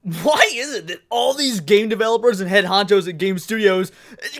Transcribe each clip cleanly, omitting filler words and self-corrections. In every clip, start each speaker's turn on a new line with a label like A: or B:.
A: Why is it that all these game developers and head honchos at game studios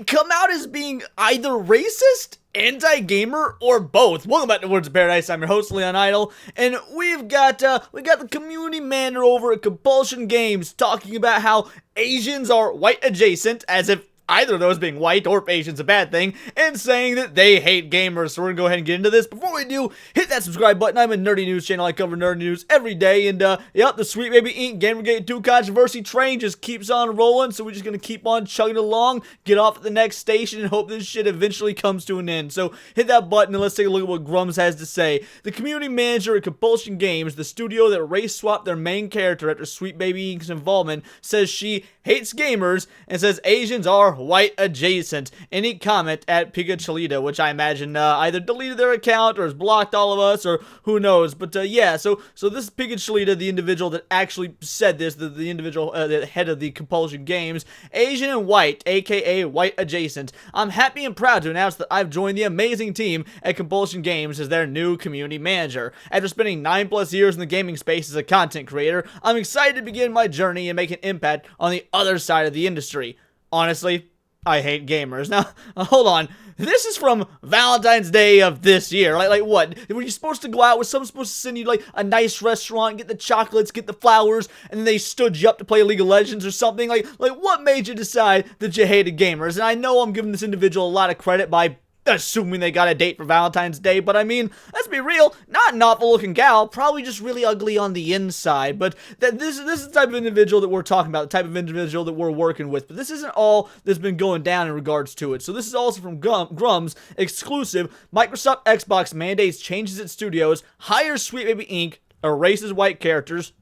A: come out as being either racist, anti-gamer, or both? Welcome back to Words of Paradise. I'm your host, Leon Idle, and we got the community manager over at Compulsion Games talking about how Asians are white adjacent, as if either of those being white or Asian's a bad thing, and saying that they hate gamers. So we're gonna go ahead and get into this. Before we do, hit that subscribe button. I'm a nerdy news channel. I cover nerdy news every day, and yep, the Sweet Baby Inc. Gamergate 2 controversy train just keeps on rolling, so we're just gonna keep on chugging along, get off at the next station, and hope this shit eventually comes to an end. So hit that button and let's take a look at what Grums has to say. The community manager at Compulsion Games, the studio that race swapped their main character after Sweet Baby Inc.'s involvement, says she hates gamers and says Asians are white adjacent. Any comment at Picacholita, which I imagine either deleted their account or has blocked all of us, or who knows. But yeah, so this Picacholita, the individual that actually said this, the individual, the head of the Compulsion Games, Asian and white, aka white adjacent. I'm happy and proud to announce that I've joined the amazing team at Compulsion Games as their new community manager. After spending 9+ years in the gaming space as a content creator, I'm excited to begin my journey and make an impact on the other side of the industry. Honestly, I hate gamers. Now, hold on. This is from Valentine's Day of this year. Like what? Were you supposed to go out? Was someone supposed to send you, like, a nice restaurant, get the chocolates, get the flowers, and then they stood you up to play League of Legends or something? Like what made you decide that you hated gamers? And I know I'm giving this individual a lot of credit by assuming they got a date for Valentine's Day, but I mean, let's be real, not an awful looking gal, probably just really ugly on the inside. But this is the type of individual that we're talking about, the type of individual that we're working with. But this isn't all that's been going down in regards to it. So this is also from Grums exclusive. Microsoft Xbox mandates changes at studios, hires Sweet Baby Inc., erases white characters.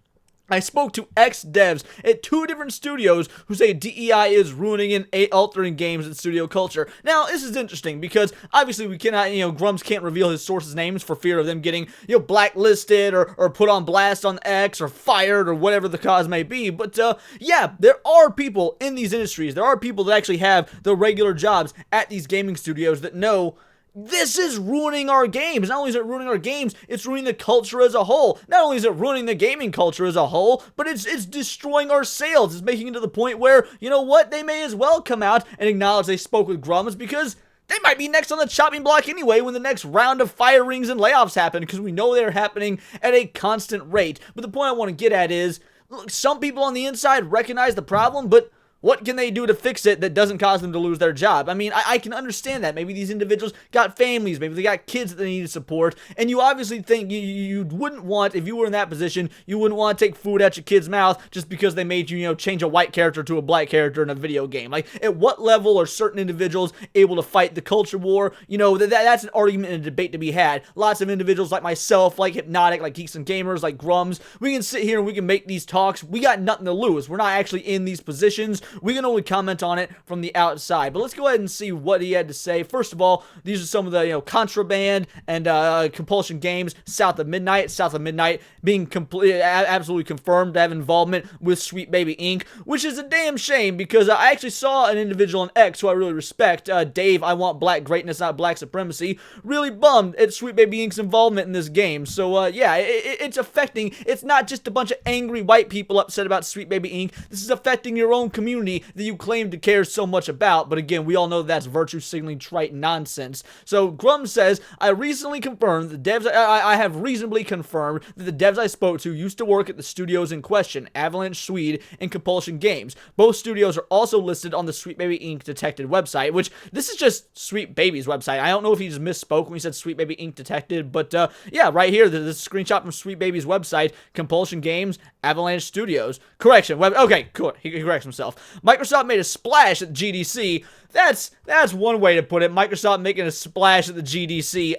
A: I spoke to ex-devs at 2 different studios who say DEI is ruining and altering games and studio culture. Now, this is interesting because obviously we cannot, Grums can't reveal his sources' names for fear of them getting, blacklisted or put on blast on X or fired or whatever the cause may be. But, yeah, there are people in these industries. There are people that actually have the regular jobs at these gaming studios that know this is ruining our games. Not only is it ruining our games, it's ruining the culture as a whole. Not only is it ruining the gaming culture as a whole, but it's destroying our sales. It's making it to the point where, you know what, they may as well come out and acknowledge they spoke with Grums because they might be next on the chopping block anyway when the next round of firings and layoffs happen, because we know they're happening at a constant rate. But the point I want to get at is, look, some people on the inside recognize the problem, but what can they do to fix it that doesn't cause them to lose their job? I mean, I can understand that. Maybe these individuals got families, maybe they got kids that they need to support, and you obviously think you wouldn't want, if you were in that position, you wouldn't want to take food out your kid's mouth just because they made you, change a white character to a black character in a video game. Like, at what level are certain individuals able to fight the culture war? That's an argument and a debate to be had. Lots of individuals like myself, like Hypnotic, like Geeks and Gamers, like Grums, we can sit here and we can make these talks. We got nothing to lose. We're not actually in these positions. We can only comment on it from the outside. But let's go ahead and see what he had to say. First of all, these are some of the Contraband and Compulsion Games South of Midnight. South of Midnight being absolutely confirmed to have involvement with Sweet Baby Inc., which is a damn shame because I actually saw an individual on X who I really respect, Dave, I want black greatness, not black supremacy, really bummed at Sweet Baby Inc.'s involvement in this game. So yeah, it's affecting, it's not just a bunch of angry white people upset about Sweet Baby Inc. This is affecting your own community that you claim to care so much about, but again, we all know that's virtue signaling trite nonsense. So Grums says, I recently confirmed the devs, I have reasonably confirmed that the devs I spoke to used to work at the studios in question, Avalanche Studios and Compulsion Games. Both studios are also listed on the Sweet Baby Inc. Detected website, which this is just Sweet Baby's website. I don't know if he just misspoke when he said Sweet Baby Inc. Detected, but yeah, right here, this screenshot from Sweet Baby's website, Compulsion Games, Avalanche Studios. Correction, okay, cool, he corrects himself. Microsoft made a splash at GDC. That's one way to put it. Microsoft making a splash at the GDC.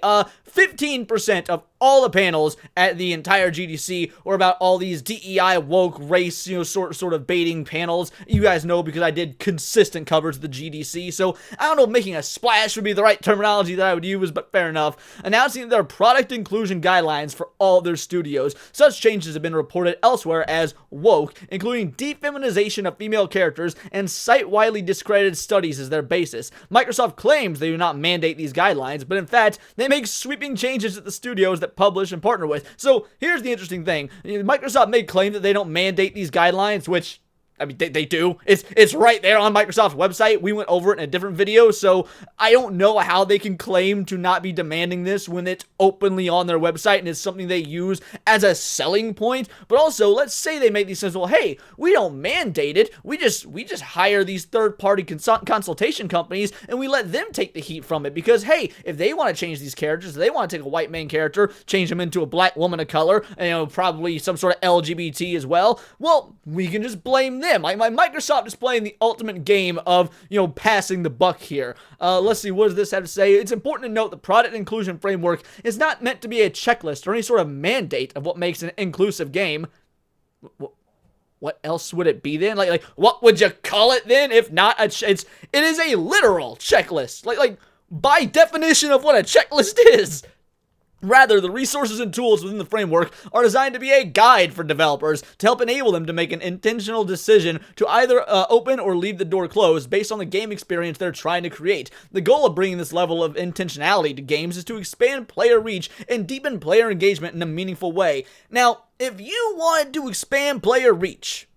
A: 15% of all the panels at the entire GDC were about all these DEI woke race, sort of baiting panels. You guys know because I did consistent coverage of the GDC. So I don't know if making a splash would be the right terminology that I would use, but fair enough. Announcing their product inclusion guidelines for all their studios. Such changes have been reported elsewhere as woke, including defeminization of female characters and site-widely discredited studies as their basis. Microsoft claims they do not mandate these guidelines, but in fact, they make sweeping changes at the studios that publish and partner with. So here's the interesting thing. Microsoft made claim that they don't mandate these guidelines, which I mean, they do. It's right there on Microsoft's website. We went over it in a different video, so I don't know how they can claim to not be demanding this when it's openly on their website and it's something they use as a selling point. But also, let's say they make these things, well, hey, we don't mandate it. We just hire these third-party consultation companies and we let them take the heat from it because, hey, if they want to change these characters, if they want to take a white main character, change them into a black woman of color, and, probably some sort of LGBT as well, well, we can just blame them. Like, Microsoft is playing the ultimate game of, passing the buck here. Let's see, what does this have to say? It's important to note the product inclusion framework is not meant to be a checklist or any sort of mandate of what makes an inclusive game. What else would it be then? Like, what would you call it then? If not it is a literal checklist. Like, by definition of what a checklist is. Rather, the resources and tools within the framework are designed to be a guide for developers to help enable them to make an intentional decision to either open or leave the door closed based on the game experience they're trying to create. The goal of bringing this level of intentionality to games is to expand player reach and deepen player engagement in a meaningful way. Now, if you wanted to expand player reach,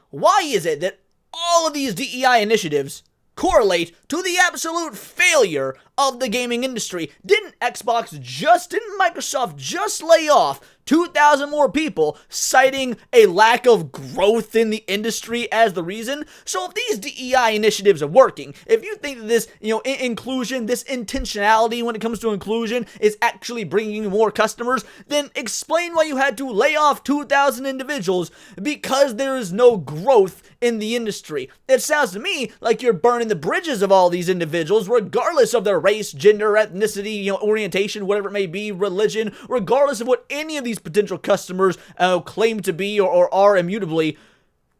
A: why is it that all of these DEI initiatives correlate to the absolute failure of the gaming industry? Didn't Microsoft just lay off 2,000 more people, citing a lack of growth in the industry as the reason? So if these DEI initiatives are working, if you think that this, inclusion, this intentionality when it comes to inclusion is actually bringing you more customers, then explain why you had to lay off 2,000 individuals because there is no growth in the industry. It sounds to me like you're burning the bridges of all these individuals, regardless of their race, gender, ethnicity, orientation, whatever it may be, religion, regardless of what any of these potential customers claim to be or are immutably.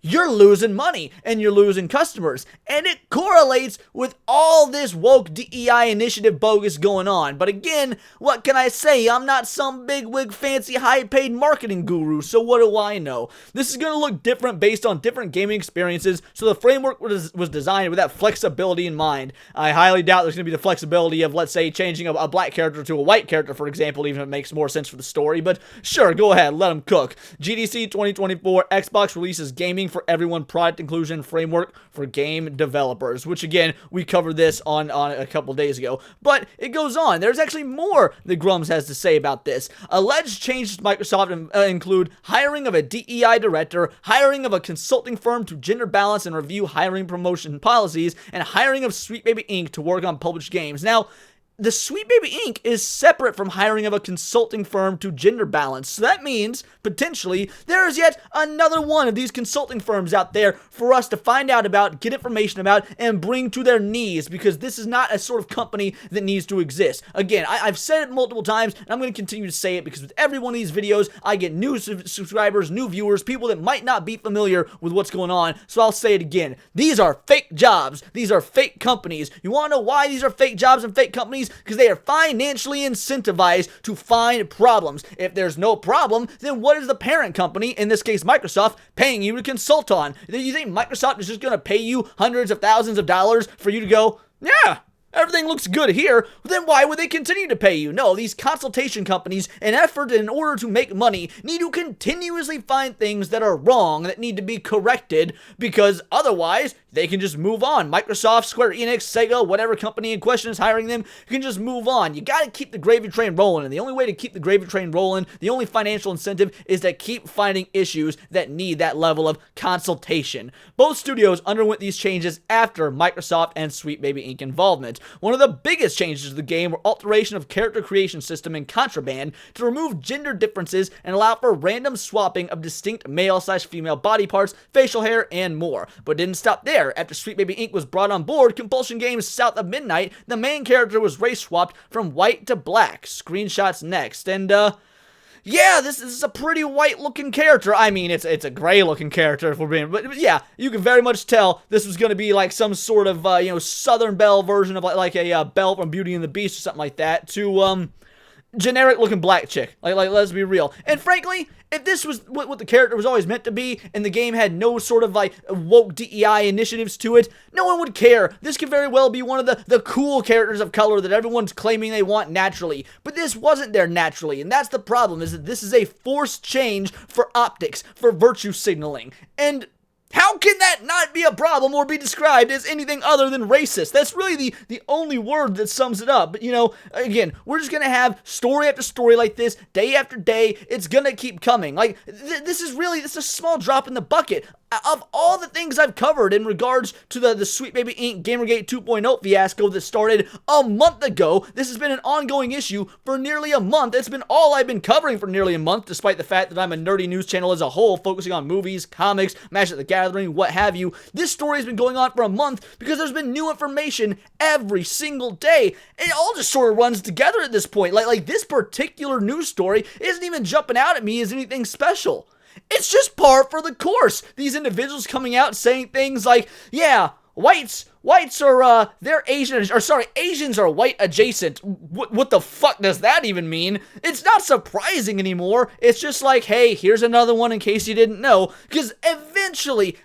A: You're losing money and you're losing customers. And it correlates with all this woke DEI initiative bogus going on. But again, what can I say? I'm not some bigwig fancy high-paid marketing guru, so what do I know? This is going to look different based on different gaming experiences, so the framework was designed with that flexibility in mind. I highly doubt there's going to be the flexibility of, let's say, changing a black character to a white character, for example, even if it makes more sense for the story. But sure, go ahead, let them cook. GDC 2024, Xbox releases gaming for everyone product inclusion framework for game developers, which again, we covered this on a couple days ago. But it goes on. There's actually more that Grums has to say about this. Alleged changes to Microsoft include hiring of a DEI director, hiring of a consulting firm to gender balance and review hiring promotion policies, and hiring of Sweet Baby Inc. to work on published games. Now, the Sweet Baby Inc. is separate from hiring of a consulting firm to gender balance. So that means, potentially, there is yet another one of these consulting firms out there for us to find out about, get information about, and bring to their knees, because this is not a sort of company that needs to exist. Again, I've said it multiple times, and I'm going to continue to say it, because with every one of these videos, I get new subscribers, new viewers, people that might not be familiar with what's going on, so I'll say it again. These are fake jobs. These are fake companies. You want to know why these are fake jobs and fake companies? Because they are financially incentivized to find problems. If there's no problem, then what is the parent company, in this case Microsoft, paying you to consult on? Do you think Microsoft is just going to pay you hundreds of thousands of dollars for you to go, yeah, everything looks good here, then why would they continue to pay you? No, these consultation companies, in order to make money, need to continuously find things that are wrong, that need to be corrected, because otherwise, they can just move on. Microsoft, Square Enix, Sega, whatever company in question is hiring them, can just move on. You gotta keep the gravy train rolling, and the only way to keep the gravy train rolling, the only financial incentive, is to keep finding issues that need that level of consultation. Both studios underwent these changes after Microsoft and Sweet Baby Inc. involvement. One of the biggest changes to the game were alteration of character creation system and Contraband to remove gender differences and allow for random swapping of distinct male/female body parts, facial hair, and more. But it didn't stop there. After Sweet Baby Inc. was brought on board, Compulsion Games South of Midnight, the main character was race swapped from white to black. Screenshots next. And, yeah, this is a pretty white-looking character. I mean, it's a gray-looking character, if we're being... But yeah, you can very much tell this was going to be like some sort of, Southern Belle version of like a Belle from Beauty and the Beast or something like that. To generic looking black chick. Like let's be real. And frankly, if this was what the character was always meant to be, and the game had no sort of like woke DEI initiatives to it, no one would care. This could very well be one of the cool characters of color that everyone's claiming they want naturally. But this wasn't there naturally, and that's the problem, is that this is a forced change for optics, for virtue signaling. And how can that not be a problem or be described as anything other than racist? That's really the only word that sums it up. But, you know, again, we're just going to have story after story like this, day after day. It's going to keep coming. Like, this is a small drop in the bucket. Of all the things I've covered in regards to the Sweet Baby Inc. Gamergate 2.0 fiasco that started a month ago, this has been an ongoing issue for nearly a month. It's been all I've been covering for nearly a month, despite the fact that I'm a nerdy news channel as a whole, focusing on movies, comics, Magic the Gathering, what have you. This story has been going on for a month because there's been new information every single day. It all just sort of runs together at this point. Like this particular news story isn't even jumping out at me as anything special. It's just par for the course. These individuals coming out saying things like, yeah, whites are, they're Asian, or sorry, Asians are white adjacent. What the fuck does that even mean? It's not surprising anymore. It's just like, hey, here's another one in case you didn't know. Because eventually,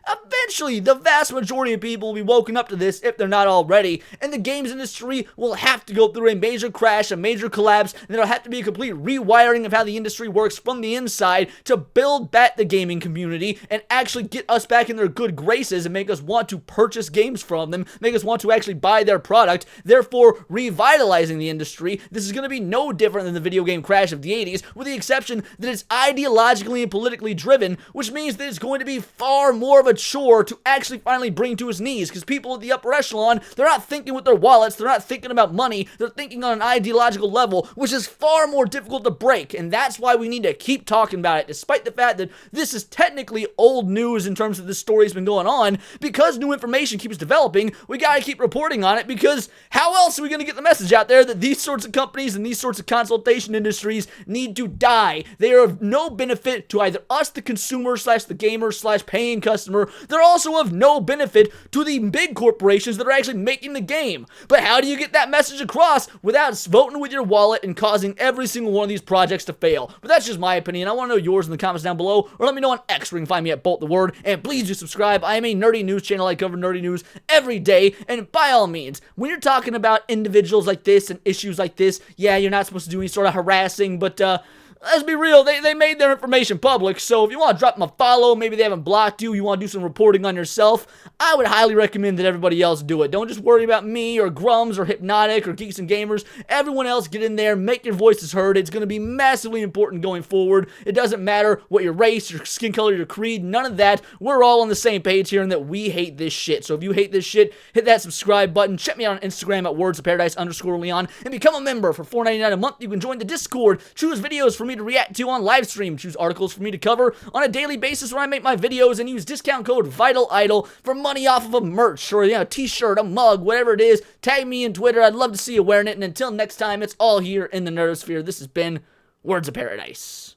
A: the vast majority of people will be woken up to this if they're not already. And the games industry will have to go through a major crash, a major collapse, and there'll have to be a complete rewiring of how the industry works from the inside to build back the gaming community and actually get us back in their good graces and make us want to purchase games from them, make us want to actually buy their product, therefore revitalizing the industry. This is going to be no different than the video game crash of the 80s, with the exception that it's ideologically and politically driven, which means that it's going to be far more of a chore to actually finally bring to his knees, because people at the upper echelon, they're not thinking with their wallets, they're not thinking about money, they're thinking on an ideological level, which is far more difficult to break, and that's why we need to keep talking about it, despite the fact that this is technically old news in terms of this story's been going on. Because new information keeps developing, we gotta keep reporting on it, because how else are we gonna get the message out there that these sorts of companies and these sorts of consultation industries need to die? They are of no benefit to either us, the consumer slash the gamer slash paying customer. They're also of no benefit to the big corporations that are actually making the game. But how do you get that message across without voting with your wallet and causing every single one of these projects to fail? But that's just my opinion. I want to know yours in the comments down below, or let me know on X, where you can find me at Bolt the Word. And please do subscribe. I am a nerdy news channel. I cover nerdy news every day. And by all means, when you're talking about individuals like this and issues like this, yeah, you're not supposed to do any sort of harassing, but let's be real, they made their information public, so if you want to drop them a follow, maybe they haven't blocked you want to do some reporting on yourself, I would highly recommend that everybody else do it. Don't just worry about me or Grums or Hypnotic or Geeks and Gamers. Everyone else, get in there, make your voices heard. It's going to be massively important going forward. It doesn't matter what your race, your skin color, your creed, none of that. We're all on the same page here in that we hate this shit. So if you hate this shit, hit that subscribe button. Check me out on Instagram at wordsofparadise_Leon and become a member for $4.99 a month. You can join the Discord, choose videos for me to react to on live stream, choose articles for me to cover on a daily basis where I make my videos, and use discount code VITALIDLE for money off of a merch or, t-shirt, a mug, whatever it is. Tag me in Twitter. I'd love to see you wearing it. And until next time, it's all here in the Nerdosphere. This has been Words of Paradise.